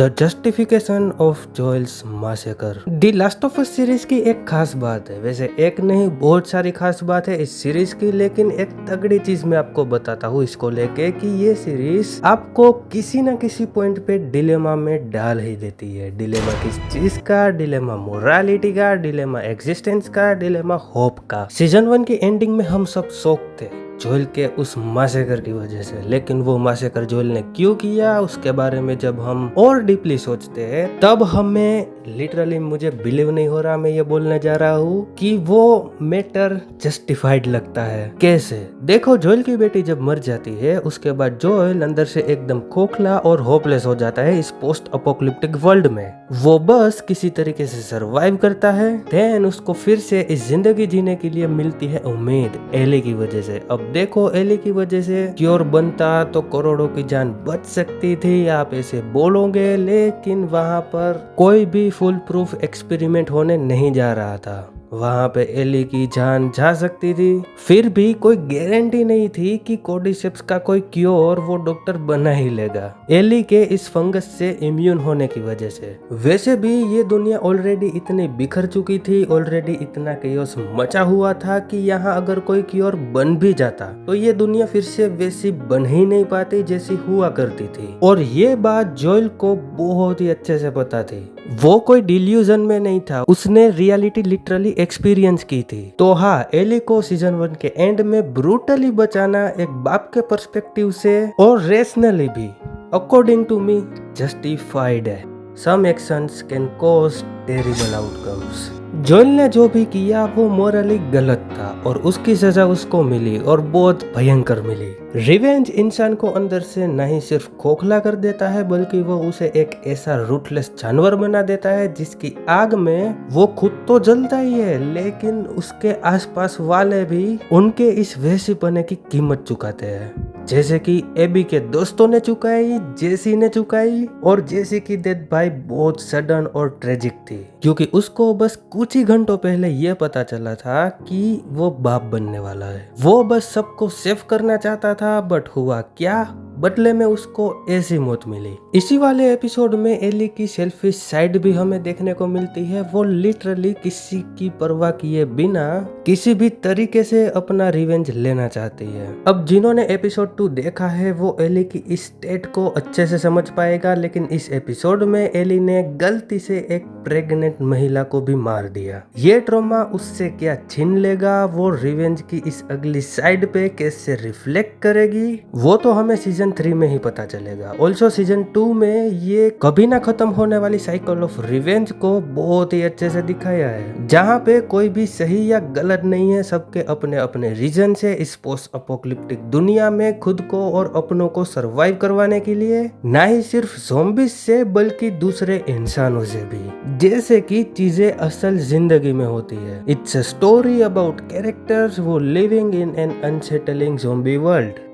The justification of Joel's massacre. The last of us series की एक खास बात है, वैसे एक नहीं बहुत सारी खास बात है इस सीरीज की, लेकिन एक तगड़ी चीज मैं आपको बताता हूँ इसको लेके कि ये सीरीज आपको किसी न किसी पॉइंट पे डिलेमा में डाल ही देती है। डिलेमा किस चीज का? डिलेमा मोरालिटी का, डिलेमा एग्जिस्टेंस का, डिलेमा होप का। सीजन 1 की एंडिंग में हम सब शॉक थे जोएल के उस मैसेकर की वजह से, लेकिन वो मैसेकर जोएल ने क्यों किया उसके बारे में जब हम और डीपली सोचते हैं तब हमें लिटरली मुझे बिलीव नहीं हो रहा मैं ये बोलने जा रहा हूँ कि वो मैटर जस्टिफाइड लगता है। कैसे? देखो, जोएल की बेटी जब मर जाती है उसके बाद जोएल अंदर से एकदम खोखला और होपलेस हो जाता है इस पोस्ट अपोकलिप्टिक वर्ल्ड में। वो बस किसी तरीके से सरवाइव करता है। देन उसको फिर से इस जिंदगी जीने के लिए मिलती है उम्मीद एली की वजह से। अब देखो, एली की वजह से क्योर बनता तो करोड़ों की जान बच सकती थी, आप ऐसे बोलोगे, लेकिन वहां पर कोई भी फुल प्रूफ एक्सपेरिमेंट होने नहीं जा रहा था। वहां पे एली की जान जा सकती थी, फिर भी कोई गारंटी नहीं थी कि कोर्डिसेप्स का कोई क्योर वो डॉक्टर बना ही लेगा एली के इस फंगस से इम्यून होने की वजह से। वैसे भी ये दुनिया ऑलरेडी इतनी बिखर चुकी थी, ऑलरेडी इतना केओस मचा हुआ था कि यहाँ अगर कोई क्योर बन भी जाता तो ये दुनिया फिर से वैसी बन ही नहीं पाती जैसी हुआ करती थी। और ये बात जोएल को बहुत ही अच्छे से पता थी। वो कोई डिल्यूजन में नहीं था, उसने रियलिटी लिटरली एक्सपीरियंस की थी। तो हाँ, एली को सीजन 1 के एंड में ब्रूटली बचाना एक बाप के पर्सपेक्टिव से और रेशनली भी अकॉर्डिंग टू मी जस्टिफाइड है। Some actions can cause terrible outcomes. Joel ने जो भी किया वो मोरली गलत था और उसकी सजा उसको मिली और बहुत भयंकर मिली। रिवेंज इंसान को अंदर से नहीं सिर्फ खोखला कर देता है बल्कि वो उसे एक ऐसा रूटलेस जानवर बना देता है जिसकी आग में वो खुद तो जलता ही है लेकिन उसके आसपास वाले भी उनके इस वैसीपने की कीमत चुकाते हैं, जैसे कि एबी के दोस्तों ने चुकाई, जेसी ने चुकाई। और जेसी की डेथ भाई बहुत सडन और ट्रेजिक थी क्योंकि उसको बस कुछ ही घंटों पहले ये पता चला था कि वो बाप बनने वाला है। वो बस सबको सेव करना चाहता था, बट हुआ क्या? बदले में उसको ऐसी मौत मिली। इसी वाले एपिसोड में एली की सेल्फिश साइड भी हमें देखने को मिलती है। वो लिटरली किसी की परवाह किए बिना किसी भी तरीके से अपना रिवेंज लेना चाहती है। अब जिन्होंने एपिसोड 2 देखा है वो एली की इस स्टेट को अच्छे से समझ पाएगा, लेकिन इस एपिसोड में एली ने गलती से एक प्रेग्नेंट महिला को भी मार दिया। ये ट्रॉमा उससे क्या छीन लेगा, वो रिवेंज की इस अगली साइड पे कैसे रिफ्लेक्ट करेगी, वो तो हमें सीजन 3 में ही पता चलेगा। ऑल्सो सीजन 2 में ये कभी ना खत्म होने वाली साइकिल ऑफ रिवेंज को बहुत ही अच्छे से दिखाया है, जहाँ पे कोई भी सही या गलत नहीं है, सबके अपने अपने रीजन से इस पोस्ट अपोकलिप्टिक दुनिया में खुद को और अपनों को सरवाइव करवाने के लिए, ना ही सिर्फ ज़ॉम्बीज से बल्कि दूसरे इंसानों से भी, जैसे कि चीजें असल जिंदगी में होती है। It's a story about characters वो living in an unsettling zombie world.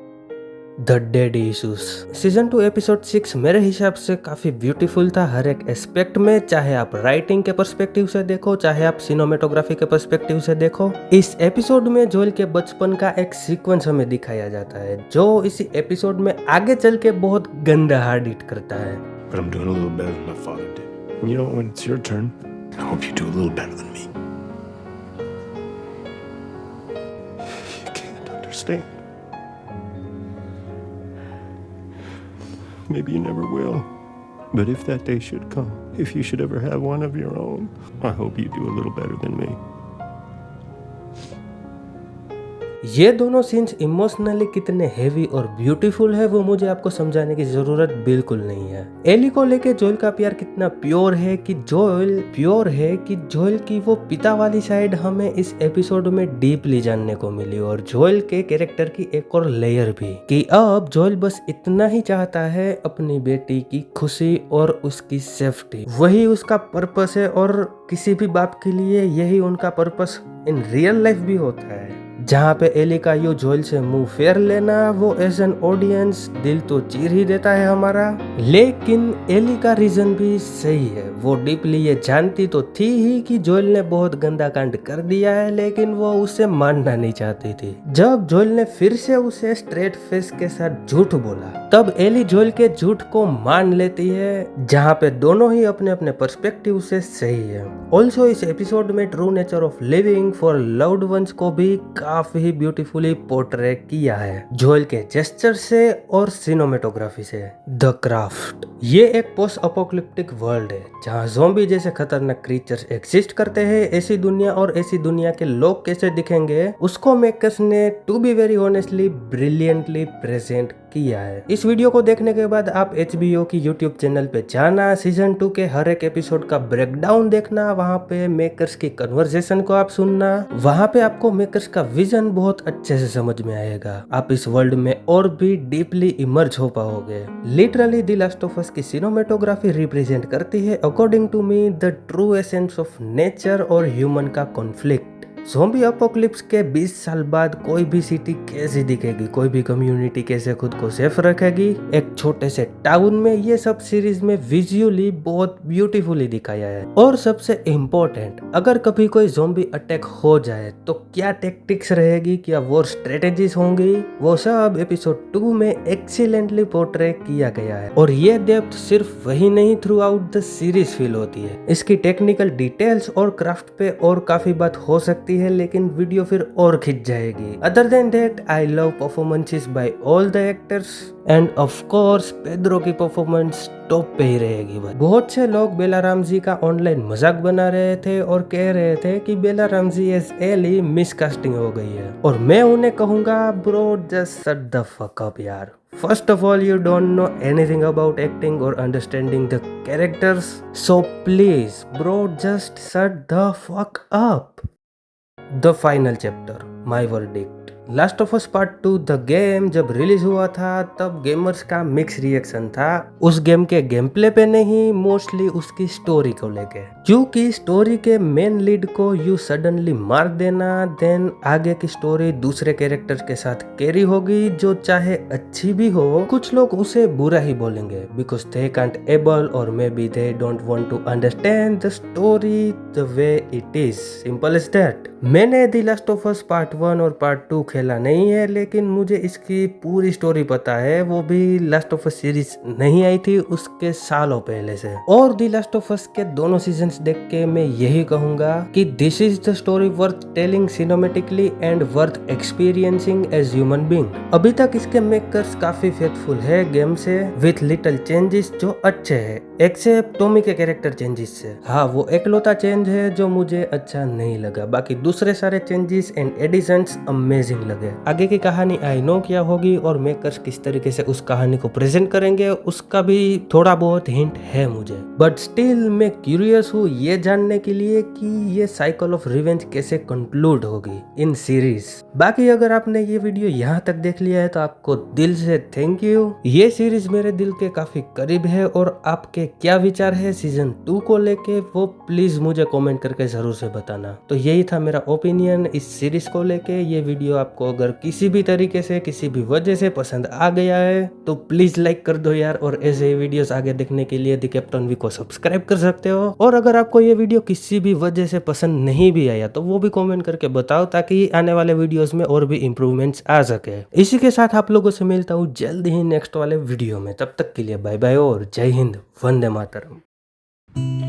The dead issues. Season 2 episode 6 मेरे हिसाब से काफी ब्यूटीफुल था हर एक एस्पेक्ट में, चाहे आप राइटिंग के पर्सपेक्टिव से देखो, चाहे आप सिनेमेटोग्राफी के पर्सपेक्टिव से देखो। इस एपिसोड में जोएल के बचपन का एक सीक्वेंस हमें दिखाया जाता है जो इसी एपिसोड में आगे चल के बहुत गंदा हार्ड हिट करता है। But I'm doing a little better than my father did. And you know, when it's your turn, I hope you do a little better than me. You can't understand. Maybe you never will. But if that day should come, if you should ever have one of your own, I hope you do a little better than me. ये दोनों scenes emotionally कितने heavy और beautiful है वो मुझे आपको समझाने की जरूरत बिल्कुल नहीं है। एली को लेके जोएल का प्यार कितना प्योर है कि जोएल की वो पिता वाली साइड हमें इस एपिसोड में डीपली जानने को मिली, और जोएल के कैरेक्टर की एक और लेयर भी कि अब जोएल बस इतना ही चाहता है अपनी बेटी की खुशी और उसकी सेफ्टी, वही उसका पर्पस है। और किसी भी बाप के लिए यही उनका पर्पस इन रियल लाइफ भी होता है। जहाँ पे एली का यूं जोएल से मुंह फेर लेना वो एज एन ऑडियंस दिल तो चीर ही देता है हमारा। लेकिन एली का रीजन भी सही है, वो डीपली ये जानती तो थी ही कि जोएल ने बहुत गंदा कांड कर दिया है, लेकिन वो उसे मानना नहीं चाहती थी। जब जोएल ने फिर से उसे स्ट्रेट फेस के साथ झूठ बोला तब एली जोएल के झूठ को मान लेती है, जहाँ पे दोनों ही अपने अपने पर्सपेक्टिव से सही है। ऑल्सो इस एपिसोड में true nature of living for loved ones को भी काफी ब्यूटीफुली पोर्ट्रे किया है, जोएल के जेस्चर से और सिनेमेटोग्राफी से। द क्राफ्ट ये एक पोस्ट अपोकलिप्टिक वर्ल्ड है जहाँ ज़ॉम्बी जैसे खतरनाक क्रीचर्स एग्जिस्ट करते हैं। ऐसी दुनिया और ऐसी दुनिया के लोग कैसे दिखेंगे उसको मेकर्स ने to be very honestly brilliantly present किया है। इस वीडियो को देखने के बाद आप HBO की YouTube चैनल पे जाना, सीजन 2 के हर एक एपिसोड का ब्रेकडाउन देखना, वहाँ पे मेकर्स की कन्वर्सेशन को आप सुनना, वहाँ पे आपको मेकर्स का विजन बहुत अच्छे से समझ में आएगा। आप इस वर्ल्ड में और भी डीपली इमर्ज हो पाओगे। Literally the last of us की सिनेमेटोग्राफी रिप्रेजेंट करती है according to me the true essence of nature और ह्यूमन का कॉन्फ्लिक्ट। ज़ॉम्बी अपोकलिप्स के 20 साल बाद कोई भी सिटी कैसी दिखेगी, कोई भी कम्युनिटी कैसे खुद को सेफ रखेगी एक छोटे से टाउन में, ये सब सीरीज में विजुअली बहुत ब्यूटीफुली दिखाया है। और सबसे इम्पोर्टेंट, अगर कभी कोई ज़ॉम्बी अटैक हो जाए तो क्या टेक्टिक्स रहेगी, क्या वॉर स्ट्रेटेजीज होंगी, वो सब एपिसोड 2 में एक्सीलेंटली पोर्ट्रे किया गया है। और ये डेप्थ सिर्फ वही नहीं through out the series feel होती है। इसकी टेक्निकल डिटेल्स और क्राफ्ट पे और काफी बात हो सकती है, लेकिन वीडियो फिर और खिंच जाएगी। Other than that I love performances by all the actors end of course Pedro की परफॉर्मेंस टॉप पे ही रहेगी भाई। बहुत से लोग बेला रामजी का ऑनलाइन मजाक बना रहे थे और कह रहे थे कि बेला रामजी एज एली मिसकास्टिंग हो गई है, और मैं उन्हें कहूंगा bro just shut the fuck up यार। First of all, you don't know anything about acting or understanding the characters, so please bro just shut the fuck up. The final chapter, my verdict. Last of us part 2 the game जब release हुआ था तब gamers का mix reaction था उस game के game play पे नहीं, मोस्टली उसकी स्टोरी को लेके। क्योंकि स्टोरी के मेन लीड को यू सडनली मार देना, देन आगे की स्टोरी दूसरे कैरेक्टर्स के साथ कैरी होगी, जो चाहे अच्छी भी हो कुछ लोग उसे बुरा ही बोलेंगे बिकॉज दे कांट एबल और may be they don't want to understand the story the way it is, simple as that. मैंने the last of us part 1 और पार्ट 2 खेला नहीं है, लेकिन मुझे इसकी पूरी स्टोरी पता है, वो भी लास्ट ऑफ अस सीरीज नहीं आई थी उसके सालों पहले से। और द लास्ट ऑफ अस के दोनों सीजन्स देख के मैं यही कहूंगा कि this is the story worth telling cinematically and worth experiencing as human being. अभी तक इसके मेकर्स काफी फेथफुल है गेम से, विथ लिटिल चेंजेस जो अच्छे है, एक्सेप्ट टॉमी के कैरेक्टर चेंजेस से। हाँ, वो एकलौता चेंज है जो मुझे अच्छा नहीं लगा, बाकी दूसरे सारे चेंजेस एंड एडिशंस अमेजिंग लगे। आगे की कहानी आई नो क्या होगी और मेकर्स किस तरीके से उस कहानी को प्रेजेंट करेंगे उसका भी थोड़ा बहुत हिंट है मुझे, बट स्टिल मैं क्यूरियस हूँ ये जानने के लिए कि ये साइकिल ऑफ रिवेंज कैसे कंक्लूड होगी इन सीरीज। बाकी अगर आपने ये वीडियो यहाँ तक देख लिया है तो आपको दिल से थैंक यू। ये सीरीज मेरे दिल के काफी करीब है और आपके क्या विचार है सीजन 2 को लेके वो प्लीज मुझे कमेंट करके जरूर से बताना। तो यही था मेरा ओपिनियन इस सीरीज को लेके। ये वीडियो आपको अगर किसी भी तरीके से किसी भी वजह से पसंद आ गया है तो प्लीज लाइक कर दो यार, और ऐसे ही वीडियोस आगे देखने के लिए द कैप्टन वी को सब्सक्राइब कर सकते हो। और अगर आपको ये वीडियो किसी भी वजह से पसंद नहीं भी आया तो वो भी कमेंट करके बताओ ताकि आने वाले वीडियोस में और भी इम्प्रूवमेंट्स आ सके। इसी के साथ आप लोगों से मिलता हूँ जल्द ही नेक्स्ट वाले वीडियो में, तब तक के लिए बाय बाय और जय हिंद, वंदे मातरम।